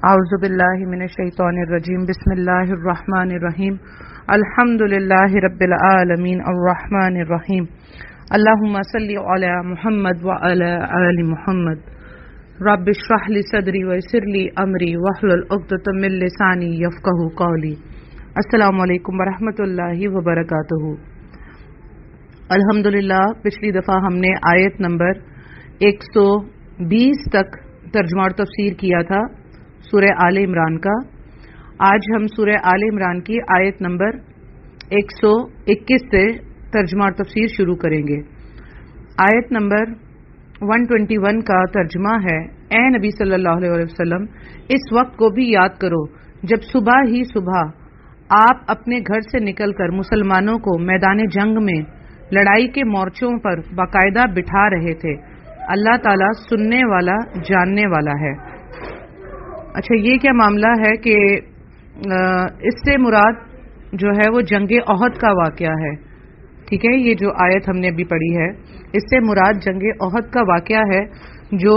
اعوذ باللہ من الشیطان الرجیم بسم اللہ الرحمن الرحیم الحمد للہ رب العالمین الرحمن الرحیم اللہم صلی علی محمد وعلی آل محمد رب اشرح لی صدری ویسر لی امری واحلل عقدۃ من لسانی یفقہوا قولی۔ السلام علیکم ورحمۃ اللہ وبرکاتہ۔ الحمدللہ پچھلی دفعہ ہم نے آیت نمبر 120 تک ترجمہ اور تفسیر کیا تھا سورہ آل عمران کا۔ آج ہم سورہ آل عمران کی آیت نمبر 121 سے ترجمہ اور تفسیر شروع کریں گے۔ آیت نمبر 121 کا ترجمہ ہے، اے نبی صلی اللہ علیہ وسلم اس وقت کو بھی یاد کرو جب صبح ہی صبح آپ اپنے گھر سے نکل کر مسلمانوں کو میدان جنگ میں لڑائی کے مورچوں پر باقاعدہ بٹھا رہے تھے۔ اللہ تعالیٰ سننے والا جاننے والا ہے۔ اچھا، یہ کیا معاملہ ہے کہ اس سے مراد جو ہے وہ جنگ احد کا واقعہ ہے، ٹھیک ہے؟ یہ جو آیت ہم نے ابھی پڑھی ہے اس سے مراد جنگ احد کا واقعہ ہے جو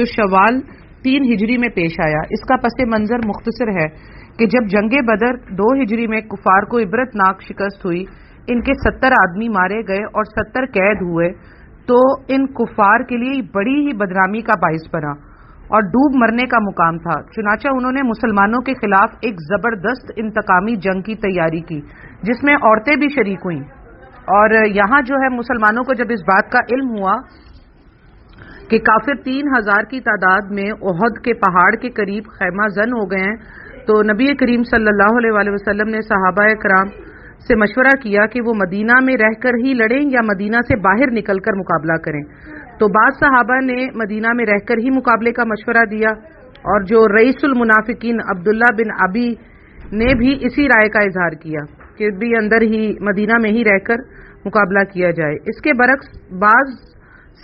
شوال 3 ہجری میں پیش آیا۔ اس کا پس منظر مختصر ہے کہ جب جنگ بدر 2 ہجری میں کفار کو عبرتناک شکست ہوئی، ان کے 70 آدمی مارے گئے اور 70 قید ہوئے، تو ان کفار کے لیے بڑی ہی بدنامی کا باعث بنا اور ڈوب مرنے کا مقام تھا۔ چنانچہ انہوں نے مسلمانوں کے خلاف ایک زبردست انتقامی جنگ کی تیاری کی جس میں عورتیں بھی شریک ہوئیں۔ اور یہاں جو ہے مسلمانوں کو جب اس بات کا علم ہوا کہ کافر 3000 کی تعداد میں احد کے پہاڑ کے قریب خیمہ زن ہو گئے ہیں، تو نبی کریم صلی اللہ علیہ وسلم نے صحابہ کرام سے مشورہ کیا کہ وہ مدینہ میں رہ کر ہی لڑیں یا مدینہ سے باہر نکل کر مقابلہ کریں۔ تو بعض صحابہ نے مدینہ میں رہ کر ہی مقابلے کا مشورہ دیا، اور جو رئیس المنافقین عبداللہ بن ابی نے بھی اسی رائے کا اظہار کیا کہ بھی اندر ہی مدینہ میں ہی رہ کر مقابلہ کیا جائے۔ اس کے برعکس بعض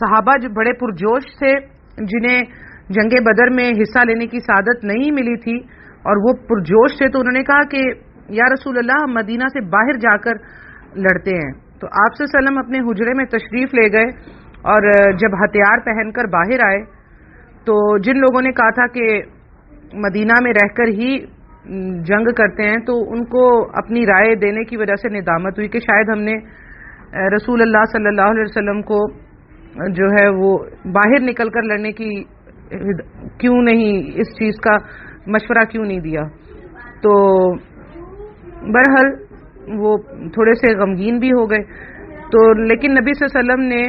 صحابہ جو بڑے پرجوش تھے، جنہیں جنگ بدر میں حصہ لینے کی سعادت نہیں ملی تھی اور وہ پرجوش تھے، تو انہوں نے کہا کہ یا رسول اللہ، ہم مدینہ سے باہر جا کر لڑتے ہیں۔ تو آپ صلی اللہ علیہ وسلم اپنے حجرے میں تشریف لے گئے، اور جب ہتھیار پہن کر باہر آئے تو جن لوگوں نے کہا تھا کہ مدینہ میں رہ کر ہی جنگ کرتے ہیں، تو ان کو اپنی رائے دینے کی وجہ سے ندامت ہوئی کہ شاید ہم نے رسول اللہ صلی اللہ علیہ وسلم کو جو ہے وہ باہر نکل کر لڑنے کی کیوں نہیں، اس چیز کا مشورہ کیوں نہیں دیا۔ تو بہرحال وہ تھوڑے سے غمگین بھی ہو گئے۔ تو لیکن نبی صلی اللہ علیہ وسلم نے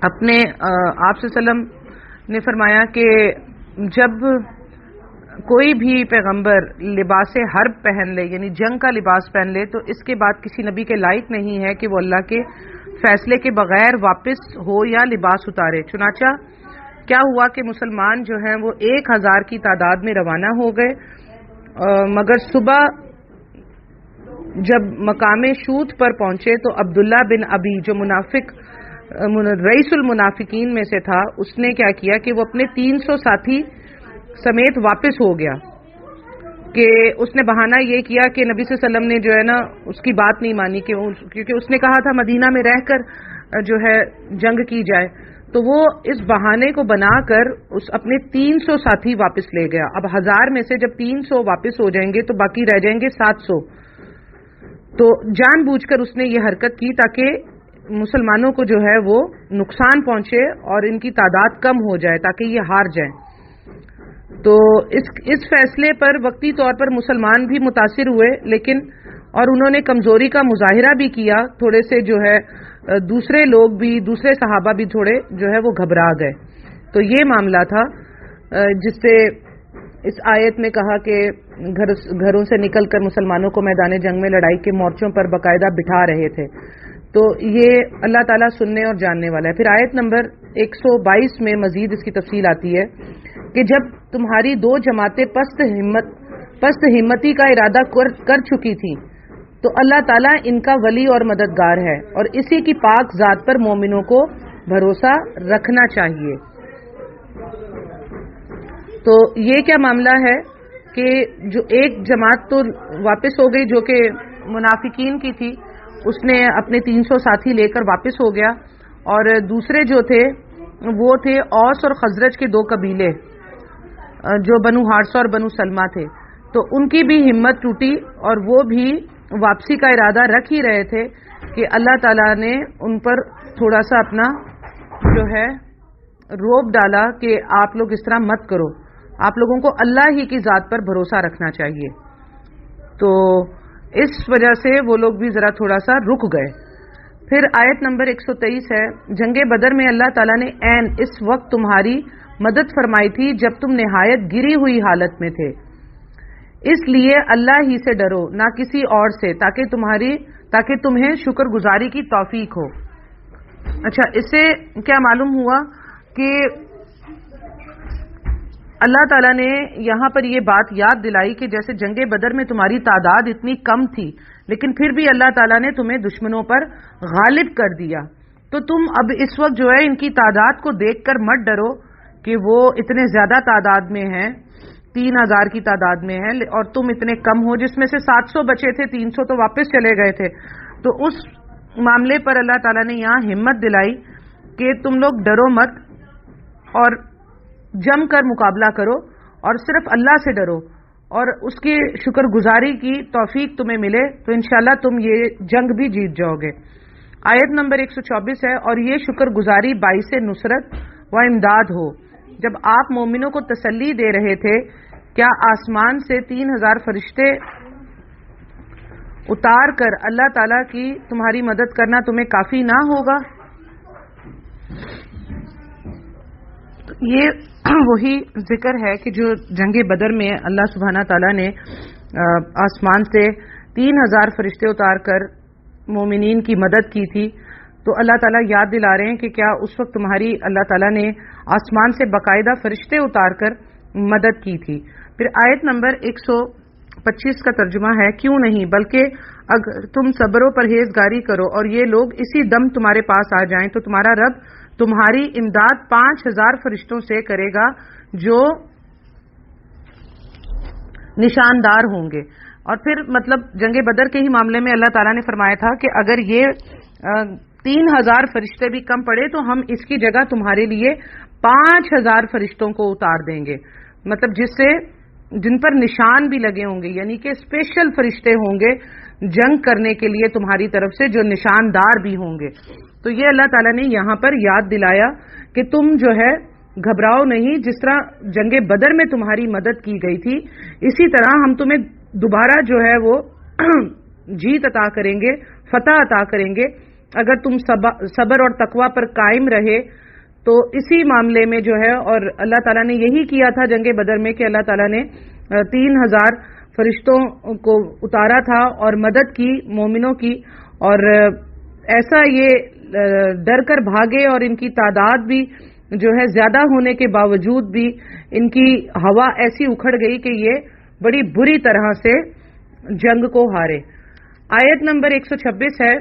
اپنے آپ صلی اللہ علیہ وسلم نے فرمایا کہ جب کوئی بھی پیغمبر لباس حرب پہن لے، یعنی جنگ کا لباس پہن لے، تو اس کے بعد کسی نبی کے لائق نہیں ہے کہ وہ اللہ کے فیصلے کے بغیر واپس ہو یا لباس اتارے۔ چنانچہ کیا ہوا کہ مسلمان جو ہیں وہ 1000 کی تعداد میں روانہ ہو گئے، مگر صبح جب مقام شوت پر پہنچے تو عبداللہ بن ابی جو رئیس المنافقین میں سے تھا، اس نے کیا کیا کہ وہ اپنے 300 ساتھی سمیت واپس ہو گیا، کہ اس نے بہانہ یہ کیا کہ نبی صلی اللہ علیہ وسلم نے جو ہے نا اس کی بات نہیں مانی، کیونکہ اس نے کہا تھا مدینہ میں رہ کر جو ہے جنگ کی جائے۔ تو وہ اس بہانے کو بنا کر اپنے 300 ساتھی واپس لے گیا۔ اب 1000 میں سے جب 300 واپس ہو جائیں گے تو باقی رہ جائیں گے 700۔ تو جان بوجھ کر اس نے یہ حرکت کی تاکہ مسلمانوں کو جو ہے وہ نقصان پہنچے اور ان کی تعداد کم ہو جائے، تاکہ یہ ہار جائیں۔ تو اس فیصلے پر وقتی طور پر مسلمان بھی متاثر ہوئے، لیکن اور انہوں نے کمزوری کا مظاہرہ بھی کیا، تھوڑے سے جو ہے دوسرے لوگ بھی، دوسرے صحابہ بھی تھوڑے جو ہے وہ گھبرا گئے۔ تو یہ معاملہ تھا جس سے اس آیت میں کہا کہ گھروں سے نکل کر مسلمانوں کو میدان جنگ میں لڑائی کے مورچوں پر باقاعدہ بٹھا رہے تھے۔ تو یہ اللہ تعالیٰ سننے اور جاننے والا ہے۔ پھر آیت نمبر 122 میں مزید اس کی تفصیل آتی ہے کہ جب تمہاری 2 جماعتیں پست ہمتی کا ارادہ کر چکی تھی تو اللہ تعالیٰ ان کا ولی اور مددگار ہے، اور اسی کی پاک ذات پر مومنوں کو بھروسہ رکھنا چاہیے۔ تو یہ کیا معاملہ ہے کہ جو ایک جماعت تو واپس ہو گئی جو کہ منافقین کی تھی، اس نے اپنے 300 ساتھی لے کر واپس ہو گیا، اور دوسرے جو تھے وہ تھے اوس اور خزرج کے 2 قبیلے، جو بنو حارثہ اور بنو سلمہ تھے، تو ان کی بھی ہمت ٹوٹی اور وہ بھی واپسی کا ارادہ رکھ ہی رہے تھے کہ اللہ تعالیٰ نے ان پر تھوڑا سا اپنا جو ہے روب ڈالا کہ آپ لوگ اس طرح مت کرو، آپ لوگوں کو اللہ ہی کی ذات پر بھروسہ رکھنا چاہیے۔ تو اس وجہ سے وہ لوگ بھی ذرا تھوڑا سا رک گئے۔ پھر آیت نمبر 123 ہے، جنگ بدر میں اللہ تعالیٰ نے عین اس وقت تمہاری مدد فرمائی تھی جب تم نہایت گری ہوئی حالت میں تھے، اس لیے اللہ ہی سے ڈرو نہ کسی اور سے، تاکہ تمہیں شکر گزاری کی توفیق ہو۔ اچھا، اس سے کیا معلوم ہوا کہ اللہ تعالیٰ نے یہاں پر یہ بات یاد دلائی کہ جیسے جنگ بدر میں تمہاری تعداد اتنی کم تھی لیکن پھر بھی اللہ تعالیٰ نے تمہیں دشمنوں پر غالب کر دیا، تو تم اب اس وقت جو ہے ان کی تعداد کو دیکھ کر مت ڈرو کہ وہ اتنے زیادہ تعداد میں ہیں، 3000 کی تعداد میں ہیں اور تم اتنے کم ہو، جس میں سے 700 بچے تھے، 300 تو واپس چلے گئے تھے۔ تو اس معاملے پر اللہ تعالیٰ نے یہاں ہمت دلائی کہ تم لوگ ڈرو مت اور جم کر مقابلہ کرو اور صرف اللہ سے ڈرو اور اس کی شکر گزاری کی توفیق تمہیں ملے تو انشاءاللہ تم یہ جنگ بھی جیت جاؤ گے۔ آیت نمبر 124 ہے، اور یہ شکر گزاری باعث نصرت و امداد ہو۔ جب آپ مومنوں کو تسلی دے رہے تھے، کیا آسمان سے 3000 فرشتے اتار کر اللہ تعالیٰ کی تمہاری مدد کرنا تمہیں کافی نہ ہوگا؟ یہ وہی ذکر ہے کہ جو جنگ بدر میں اللہ سبحانہ تعالیٰ نے آسمان سے 3000 فرشتے اتار کر مومنین کی مدد کی تھی، تو اللہ تعالیٰ یاد دلا رہے ہیں کہ کیا اس وقت تمہاری اللہ تعالیٰ نے آسمان سے باقاعدہ فرشتے اتار کر مدد کی تھی۔ پھر آیت نمبر 125 کا ترجمہ ہے، کیوں نہیں بلکہ اگر تم صبر و پرہیزگاری کرو اور یہ لوگ اسی دم تمہارے پاس آ جائیں تو تمہارا رب تمہاری امداد 5000 فرشتوں سے کرے گا جو نشاندار ہوں گے۔ اور پھر مطلب جنگ بدر کے ہی معاملے میں اللہ تعالیٰ نے فرمایا تھا کہ اگر یہ 3000 فرشتے بھی کم پڑے تو ہم اس کی جگہ تمہارے لیے 5000 فرشتوں کو اتار دیں گے، مطلب جن پر نشان بھی لگے ہوں گے، یعنی کہ اسپیشل فرشتے ہوں گے جنگ کرنے کے لیے تمہاری طرف سے، جو نشاندار بھی ہوں گے۔ تو یہ اللہ تعالیٰ نے یہاں پر یاد دلایا کہ تم جو ہے گھبراؤ نہیں، جس طرح جنگ بدر میں تمہاری مدد کی گئی تھی اسی طرح ہم تمہیں دوبارہ جو ہے وہ جیت عطا کریں گے، فتح عطا کریں گے اگر تم صبر اور تقوی پر قائم رہے۔ تو اسی معاملے میں جو ہے، اور اللہ تعالیٰ نے یہی کیا تھا جنگ بدر میں کہ اللہ تعالیٰ نے 3000 فرشتوں کو اتارا تھا اور مدد کی مومنوں کی، اور ایسا یہ ڈر کر بھاگے اور ان کی تعداد بھی جو ہے زیادہ ہونے کے باوجود بھی ان کی ہوا ایسی اکھڑ گئی کہ یہ بڑی بری طرح سے جنگ کو ہارے۔ آیت نمبر 126 ہے،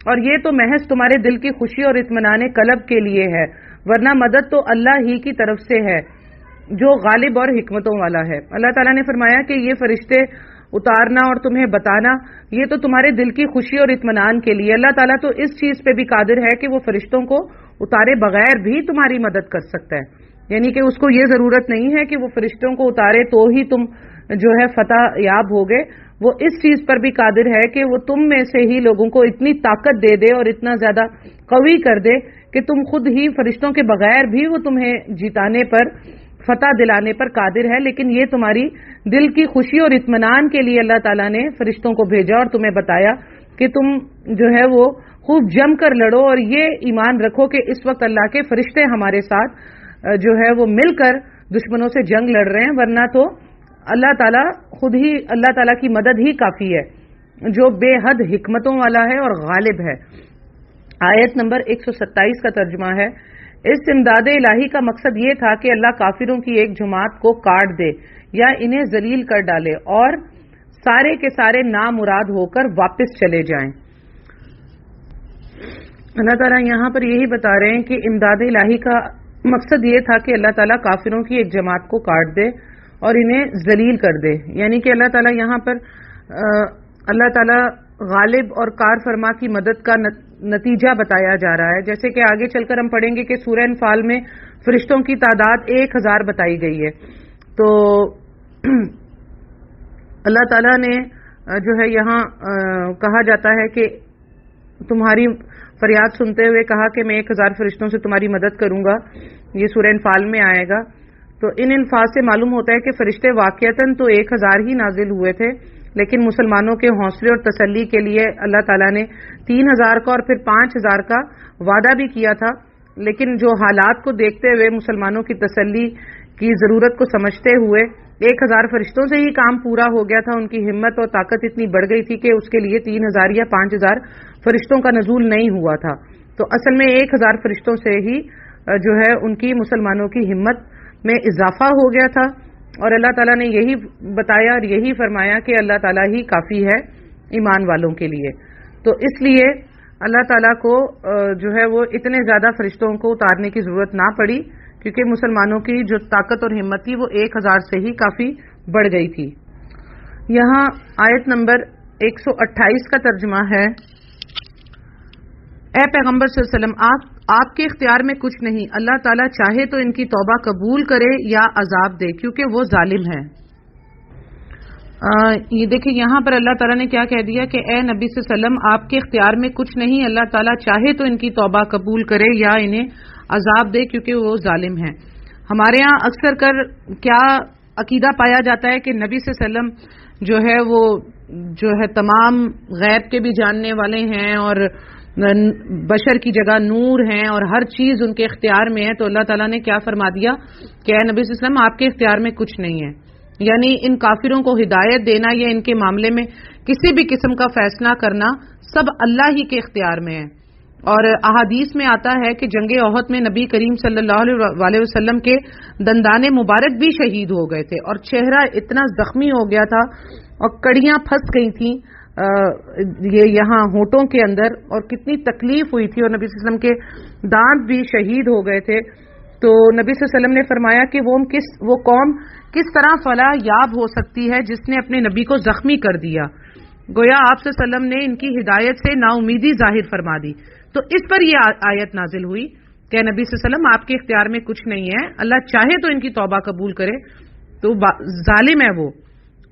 اور یہ تو محض تمہارے دل کی خوشی اور اطمینان قلب کے لیے ہے، ورنہ مدد تو اللہ ہی کی طرف سے ہے جو غالب اور حکمتوں والا ہے۔ اللہ تعالیٰ نے فرمایا کہ یہ فرشتے اتارنا اور تمہیں بتانا یہ تو تمہارے دل کی خوشی اور اطمینان کے لیے۔ اللہ تعالیٰ تو اس چیز پہ بھی قادر ہے کہ وہ فرشتوں کو اتارے بغیر بھی تمہاری مدد کر سکتا ہے، یعنی کہ اس کو یہ ضرورت نہیں ہے کہ وہ فرشتوں کو اتارے تو ہی تم جو ہے فتح یاب ہوگے، وہ اس چیز پر بھی قادر ہے کہ وہ تم میں سے ہی لوگوں کو اتنی طاقت دے دے اور اتنا زیادہ قوی کر دے کہ تم خود ہی فرشتوں کے بغیر بھی وہ تمہیں جیتانے پر، فتح دلانے پر قادر ہے۔ لیکن یہ تمہاری دل کی خوشی اور اطمینان کے لیے اللہ تعالیٰ نے فرشتوں کو بھیجا اور تمہیں بتایا کہ تم جو ہے وہ خوب جم کر لڑو اور یہ ایمان رکھو کہ اس وقت اللہ کے فرشتے ہمارے ساتھ جو ہے وہ مل کر دشمنوں سے جنگ لڑ رہے ہیں، ورنہ تو اللہ تعالیٰ خود ہی، اللہ تعالیٰ کی مدد ہی کافی ہے جو بے حد حکمتوں والا ہے اور غالب ہے۔ آیت نمبر 127 کا ترجمہ ہے، اس امداد الہی کا مقصد یہ تھا کہ اللہ کافروں کی ایک جماعت کو کاٹ دے یا انہیں ذلیل کر ڈالے اور سارے کے سارے نامراد ہو کر واپس چلے جائیں۔ اللہ تعالیٰ یہاں پر یہی بتا رہے ہیں کہ امداد الہی کا مقصد یہ تھا کہ اللہ تعالیٰ کافروں کی ایک جماعت کو کاٹ دے اور انہیں ذلیل کر دے، یعنی کہ اللہ تعالیٰ یہاں پر اللہ تعالیٰ غالب اور کار فرما کی مدد کا نتیجہ بتایا جا رہا ہے، جیسے کہ آگے چل کر ہم پڑھیں گے کہ سورہ انفال میں فرشتوں کی تعداد 1000 بتائی گئی ہے۔ تو اللہ تعالیٰ نے جو ہے یہاں کہا جاتا ہے کہ تمہاری فریاد سنتے ہوئے کہا کہ میں 1000 فرشتوں سے تمہاری مدد کروں گا. یہ سورہ انفال میں آئے گا. تو ان انفاظ سے معلوم ہوتا ہے کہ فرشتے واقعتاً تو 1000 ہی نازل ہوئے تھے، لیکن مسلمانوں کے حوصلے اور تسلی کے لیے اللہ تعالیٰ نے 3000 کا اور پھر 5000 کا وعدہ بھی کیا تھا. لیکن جو حالات کو دیکھتے ہوئے مسلمانوں کی تسلی کی ضرورت کو سمجھتے ہوئے 1000 فرشتوں سے ہی کام پورا ہو گیا تھا. ان کی ہمت اور طاقت اتنی بڑھ گئی تھی کہ اس کے لیے 3000 یا 5000 فرشتوں کا نزول نہیں ہوا تھا. تو اصل میں 1000 فرشتوں سے ہی جو ہے ان کی مسلمانوں کی ہمت میں اضافہ ہو گیا تھا. اور اللہ تعالیٰ نے یہی بتایا اور یہی فرمایا کہ اللہ تعالیٰ ہی کافی ہے ایمان والوں کے لیے. تو اس لیے اللہ تعالیٰ کو جو ہے وہ اتنے زیادہ فرشتوں کو اتارنے کی ضرورت نہ پڑی، کیونکہ مسلمانوں کی جو طاقت اور ہمت تھی وہ 1000 سے ہی کافی بڑھ گئی تھی. یہاں آیت نمبر 128 کا ترجمہ ہے، اے پیغمبر صلی اللہ علیہ وسلم آپ کے اختیار میں کچھ نہیں، اللہ تعالیٰ چاہے تو ان کی توبہ قبول کرے یا عذاب دے کیونکہ وہ ظالم ہے. یہ دیکھیں یہاں پر اللہ تعالیٰ نے کیا کہہ دیا کہ اے نبی صلی اللہ علیہ وسلم آپ کے اختیار میں کچھ نہیں، اللہ تعالیٰ چاہے تو ان کی توبہ قبول کرے یا انہیں عذاب دے کیونکہ وہ ظالم ہیں. ہمارے ہاں اکثر کر کیا عقیدہ پایا جاتا ہے کہ نبی صلی اللہ علیہ وسلم جو ہے وہ جو ہے تمام غیب کے بھی جاننے والے ہیں اور بشر کی جگہ نور ہیں اور ہر چیز ان کے اختیار میں ہے. تو اللہ تعالیٰ نے کیا فرما دیا کہ اے نبی صلی اللہ علیہ وسلم آپ کے اختیار میں کچھ نہیں ہے، یعنی ان کافروں کو ہدایت دینا یا ان کے معاملے میں کسی بھی قسم کا فیصلہ کرنا سب اللہ ہی کے اختیار میں ہے. اور احادیث میں آتا ہے کہ جنگ احد میں نبی کریم صلی اللہ علیہ وسلم کے دندان مبارک بھی شہید ہو گئے تھے اور چہرہ اتنا زخمی ہو گیا تھا اور کڑیاں پھنس گئی تھیں یہ یہاں ہونٹوں کے اندر، اور کتنی تکلیف ہوئی تھی، اور نبی صلی اللہ علیہ وسلم کے دانت بھی شہید ہو گئے تھے. تو نبی صلی اللہ علیہ وسلم نے فرمایا کہ وہ قوم کس طرح فلاح یاب ہو سکتی ہے جس نے اپنے نبی کو زخمی کر دیا. گویا آپ صلی اللہ علیہ وسلم نے ان کی ہدایت سے نا امیدی ظاہر فرما دی. تو اس پر یہ آیت نازل ہوئی کہ نبی صلی اللہ علیہ وسلم آپ کے اختیار میں کچھ نہیں ہے، اللہ چاہے تو ان کی توبہ قبول کرے تو ظالم ہے وہ.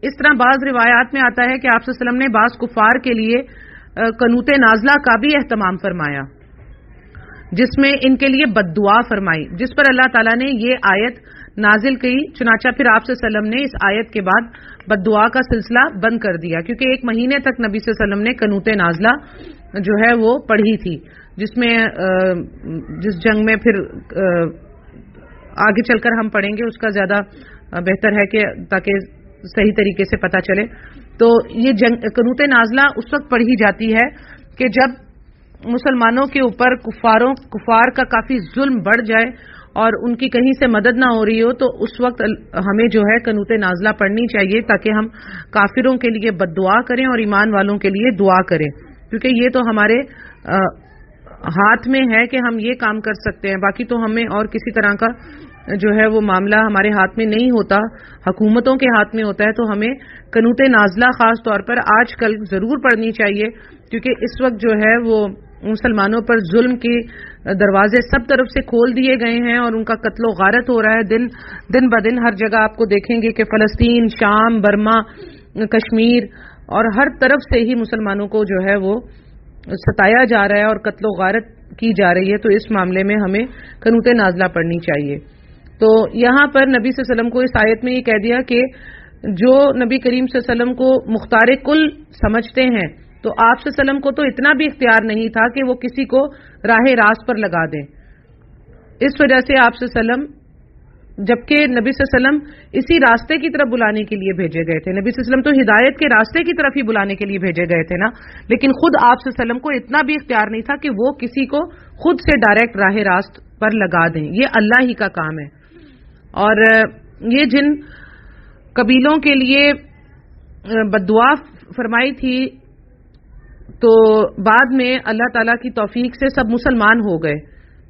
اس طرح بعض روایات میں آتا ہے کہ آپ صلی اللہ علیہ وسلم نے بعض کفار کے لیے قنوت نازلہ کا بھی اہتمام فرمایا جس میں ان کے لیے بد دعا فرمائی، جس پر اللہ تعالیٰ نے یہ آیت نازل کی. چنانچہ پھر آپ صلی اللہ علیہ وسلم نے اس آیت کے بعد بد دعا کا سلسلہ بند کر دیا، کیونکہ 1 مہینے تک نبی صلی اللہ علیہ وسلم نے قنوت نازلہ جو ہے وہ پڑھی تھی، جس جنگ میں پھر آگے چل کر ہم پڑھیں گے اس کا زیادہ بہتر ہے کہ تاکہ صحیح طریقے سے پتہ چلے. تو یہ قنوت نازلہ اس وقت پڑھی جاتی ہے کہ جب مسلمانوں کے اوپر کفار کا کافی ظلم بڑھ جائے اور ان کی کہیں سے مدد نہ ہو رہی ہو، تو اس وقت ہمیں جو ہے قنوت نازلہ پڑھنی چاہیے تاکہ ہم کافروں کے لیے بد دعا کریں اور ایمان والوں کے لیے دعا کریں، کیونکہ یہ تو ہمارے ہاتھ میں ہے کہ ہم یہ کام کر سکتے ہیں. باقی تو ہمیں اور کسی طرح کا جو ہے وہ معاملہ ہمارے ہاتھ میں نہیں ہوتا، حکومتوں کے ہاتھ میں ہوتا ہے. تو ہمیں قنوت نازلہ خاص طور پر آج کل ضرور پڑھنی چاہیے، کیونکہ اس وقت جو ہے وہ مسلمانوں پر ظلم کے دروازے سب طرف سے کھول دیے گئے ہیں اور ان کا قتل و غارت ہو رہا ہے دن بدن. ہر جگہ آپ کو دیکھیں گے کہ فلسطین، شام، برما، کشمیر اور ہر طرف سے ہی مسلمانوں کو جو ہے وہ ستایا جا رہا ہے اور قتل و غارت کی جا رہی ہے. تو اس معاملے میں ہمیں قنوت نازلہ پڑھنی چاہیے. تو یہاں پر نبی صلی اللہ علیہ وسلم کو اس آیت میں یہ کہہ دیا کہ جو نبی کریم صلی اللہ علیہ وسلم کو مختار کل سمجھتے ہیں تو آپ صلی اللہ علیہ وسلم کو تو اتنا بھی اختیار نہیں تھا کہ وہ کسی کو راہ راست پر لگا دیں. اس وجہ سے آپ صلی اللہ علیہ وسلم، جبکہ نبی صلی اللہ علیہ وسلم اسی راستے کی طرف بلانے کے لیے بھیجے گئے تھے، نبی صلی اللہ علیہ وسلم تو ہدایت کے راستے کی طرف ہی بلانے کے لیے بھیجے گئے تھے نا، لیکن خود آپ صلی اللہ علیہ وسلم کو اتنا بھی اختیار نہیں تھا کہ وہ کسی کو خود سے ڈائریکٹ راہ راست پر لگا دیں. یہ اللہ ہی کا کام ہے. اور یہ جن قبیلوں کے لیے بد دعا فرمائی تھی تو بعد میں اللہ تعالیٰ کی توفیق سے سب مسلمان ہو گئے.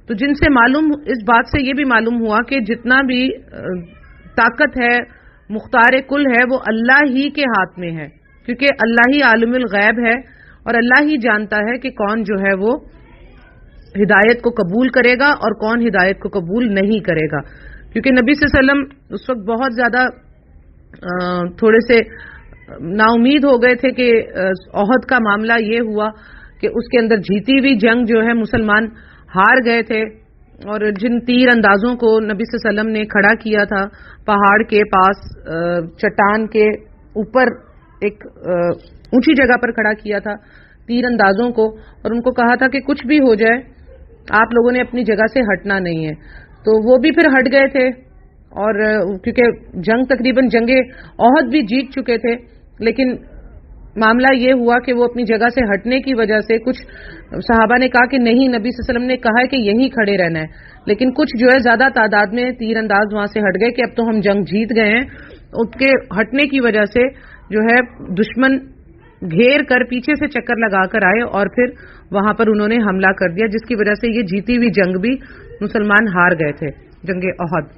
تو جن سے معلوم، اس بات سے یہ بھی معلوم ہوا کہ جتنا بھی طاقت ہے، مختار کل ہے، وہ اللہ ہی کے ہاتھ میں ہے، کیونکہ اللہ ہی عالم الغیب ہے اور اللہ ہی جانتا ہے کہ کون جو ہے وہ ہدایت کو قبول کرے گا اور کون ہدایت کو قبول نہیں کرے گا. کیونکہ نبی صلی اللہ علیہ وسلم اس وقت بہت زیادہ تھوڑے سے نا امید ہو گئے تھے کہ احد کا معاملہ یہ ہوا کہ اس کے اندر جیتی ہوئی جنگ جو ہے مسلمان ہار گئے تھے، اور جن تیر اندازوں کو نبی صلی اللہ علیہ وسلم نے کھڑا کیا تھا پہاڑ کے پاس چٹان کے اوپر ایک اونچی جگہ پر کھڑا کیا تھا تیر اندازوں کو، اور ان کو کہا تھا کہ کچھ بھی ہو جائے آپ لوگوں نے اپنی جگہ سے ہٹنا نہیں ہے، تو وہ بھی پھر ہٹ گئے تھے، اور کیونکہ جنگ تقریباً جنگ احد بھی جیت چکے تھے، لیکن معاملہ یہ ہوا کہ وہ اپنی جگہ سے ہٹنے کی وجہ سے کچھ صحابہ نے کہا کہ نہیں، نبی صلی اللہ علیہ وسلم نے کہا ہے کہ یہیں کھڑے رہنا ہے، لیکن کچھ جو ہے زیادہ تعداد میں تیر انداز وہاں سے ہٹ گئے کہ اب تو ہم جنگ جیت گئے ہیں، ان کے ہٹنے کی وجہ سے جو ہے دشمن گھیر کر پیچھے سے چکر لگا کر آئے اور پھر وہاں پر انہوں نے حملہ کر دیا، جس کی وجہ سے یہ جیتی ہوئی جنگ بھی مسلمان ہار گئے تھے، جنگ احد۔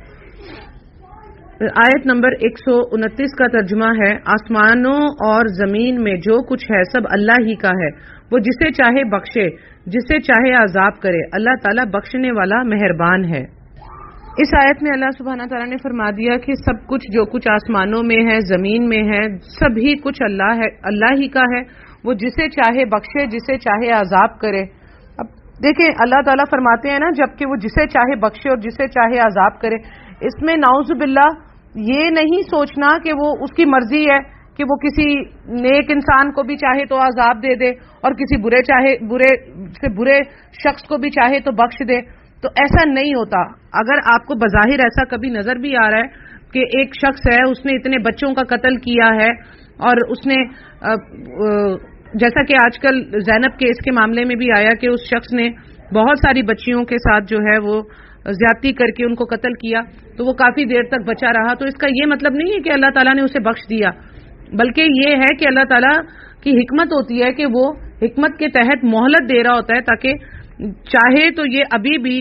آیت نمبر 129 کا ترجمہ ہے، آسمانوں اور زمین میں جو کچھ ہے سب اللہ ہی کا ہے، وہ جسے چاہے بخشے جسے چاہے عذاب کرے، اللہ تعالیٰ بخشنے والا مہربان ہے۔ اس آیت میں اللہ سبحانہ تعالیٰ نے فرما دیا کہ سب کچھ جو کچھ آسمانوں میں ہے، زمین میں ہے، سبھی کچھ اللہ ہے، اللہ ہی کا ہے، وہ جسے چاہے بخشے جسے چاہے عذاب کرے۔ اب دیکھیں اللہ تعالیٰ فرماتے ہیں نا، جبکہ وہ جسے چاہے بخشے اور جسے چاہے عذاب کرے، اس میں نعوذ باللہ یہ نہیں سوچنا کہ وہ اس کی مرضی ہے کہ وہ کسی نیک انسان کو بھی چاہے تو عذاب دے دے اور کسی برے شخص کو بھی چاہے تو بخش دے، تو ایسا نہیں ہوتا۔ اگر آپ کو بظاہر ایسا کبھی نظر بھی آ رہا ہے کہ ایک شخص ہے، اس نے اتنے بچوں کا قتل کیا ہے، اور اس نے جیسا کہ آج کل زینب کیس کے معاملے میں بھی آیا کہ اس شخص نے بہت ساری بچیوں کے ساتھ جو ہے وہ زیادتی کر کے ان کو قتل کیا، تو وہ کافی دیر تک بچا رہا، تو اس کا یہ مطلب نہیں ہے کہ اللہ تعالیٰ نے اسے بخش دیا، بلکہ یہ ہے کہ اللہ تعالیٰ کی حکمت ہوتی ہے کہ وہ حکمت کے تحت مہلت دے رہا ہوتا ہے تاکہ چاہے تو یہ ابھی بھی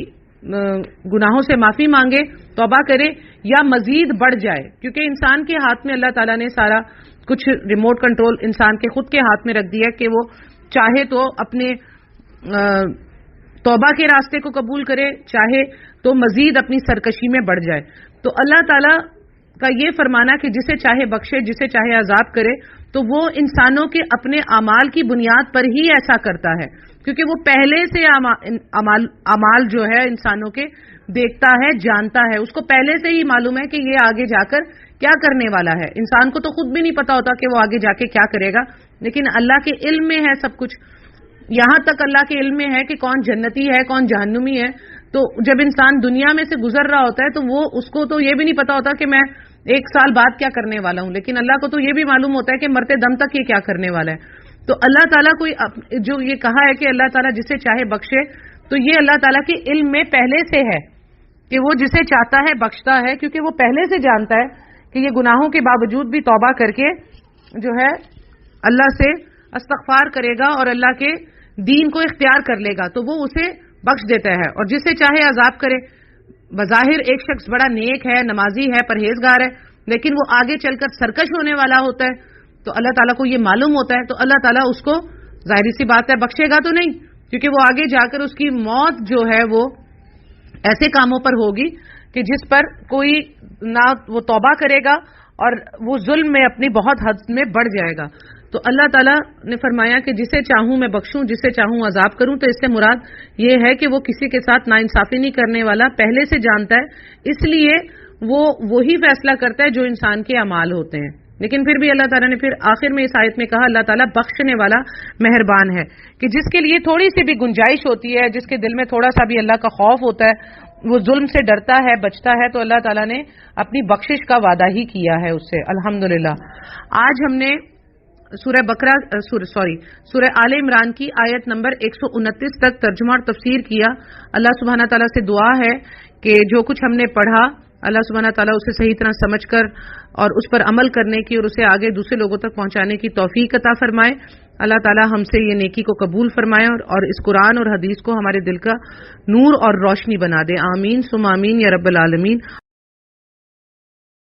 گناہوں سے معافی مانگے، توبہ کرے، یا مزید بڑھ جائے، کیونکہ انسان کے ہاتھ میں اللہ تعالیٰ نے سارا کچھ ریموٹ کنٹرول انسان کے خود کے ہاتھ میں رکھ دیا کہ وہ چاہے تو اپنے توبہ کے راستے کو قبول کرے، چاہے تو مزید اپنی سرکشی میں بڑھ جائے۔ تو اللہ تعالیٰ کا یہ فرمانا کہ جسے چاہے بخشے جسے چاہے عذاب کرے، تو وہ انسانوں کے اپنے اعمال کی بنیاد پر ہی ایسا کرتا ہے، کیونکہ وہ پہلے سے اعمال جو ہے انسانوں کے دیکھتا ہے، جانتا ہے، اس کو پہلے سے ہی معلوم ہے کہ یہ آگے جا کر کیا کرنے والا ہے۔ انسان کو تو خود بھی نہیں پتا ہوتا کہ وہ آگے جا کے کیا کرے گا، لیکن اللہ کے علم میں ہے سب کچھ۔ یہاں تک اللہ کے علم میں ہے کہ کون جنتی ہے کون جہنمی ہے، تو جب انسان دنیا میں سے گزر رہا ہوتا ہے تو وہ اس کو تو یہ بھی نہیں پتا ہوتا کہ میں 1 سال بعد کیا کرنے والا ہوں، لیکن اللہ کو تو یہ بھی معلوم ہوتا ہے کہ مرتے دم تک یہ کیا کرنے والا ہے۔ تو اللہ تعالیٰ کو جو یہ کہا ہے کہ اللہ تعالیٰ جسے چاہے بخشے، تو یہ اللہ تعالیٰ کے علم میں پہلے سے ہے کہ وہ جسے چاہتا ہے بخشتا ہے، کیونکہ وہ پہلے سے جانتا ہے کہ یہ گناہوں کے باوجود بھی توبہ کر کے جو ہے اللہ سے استغفار کرے گا اور اللہ کے دین کو اختیار کر لے گا، تو وہ اسے بخش دیتا ہے، اور جسے چاہے عذاب کرے۔ بظاہر ایک شخص بڑا نیک ہے، نمازی ہے، پرہیزگار ہے، لیکن وہ آگے چل کر سرکش ہونے والا ہوتا ہے، تو اللہ تعالیٰ کو یہ معلوم ہوتا ہے، تو اللہ تعالیٰ اس کو ظاہری سی بات ہے بخشے گا تو نہیں، کیونکہ وہ آگے جا کر اس کی موت جو ہے وہ ایسے کاموں پر ہوگی کہ جس پر کوئی نہ وہ توبہ کرے گا اور وہ ظلم میں اپنی بہت حد میں بڑھ جائے گا۔ تو اللہ تعالیٰ نے فرمایا کہ جسے چاہوں میں بخشوں جسے چاہوں عذاب کروں، تو اس سے مراد یہ ہے کہ وہ کسی کے ساتھ ناانصافی نہیں کرنے والا، پہلے سے جانتا ہے، اس لیے وہ وہی فیصلہ کرتا ہے جو انسان کے اعمال ہوتے ہیں۔ لیکن پھر بھی اللہ تعالیٰ نے پھر آخر میں اس آیت میں کہا اللہ تعالیٰ بخشنے والا مہربان ہے، کہ جس کے لیے تھوڑی سی بھی گنجائش ہوتی ہے، جس کے دل میں تھوڑا سا بھی اللہ کا خوف ہوتا ہے، وہ ظلم سے ڈرتا ہے، بچتا ہے، تو اللہ تعالیٰ نے اپنی بخشش کا وعدہ ہی کیا ہے اس سے، الحمدللہ۔ آج ہم نے سورہ آل عمران کی آیت نمبر 129 تک ترجمہ اور تفسیر کیا۔ اللہ سبحانہ تعالیٰ سے دعا ہے کہ جو کچھ ہم نے پڑھا اللہ سبحانہ تعالیٰ اسے صحیح طرح سمجھ کر اور اس پر عمل کرنے کی اور اسے آگے دوسرے لوگوں تک پہنچانے کی توفیق عطا فرمائے۔ اللہ تعالیٰ ہم سے یہ نیکی کو قبول فرمائے اور اس قرآن اور حدیث کو ہمارے دل کا نور اور روشنی بنا دے۔ آمین ثم آمین یا رب العالمین۔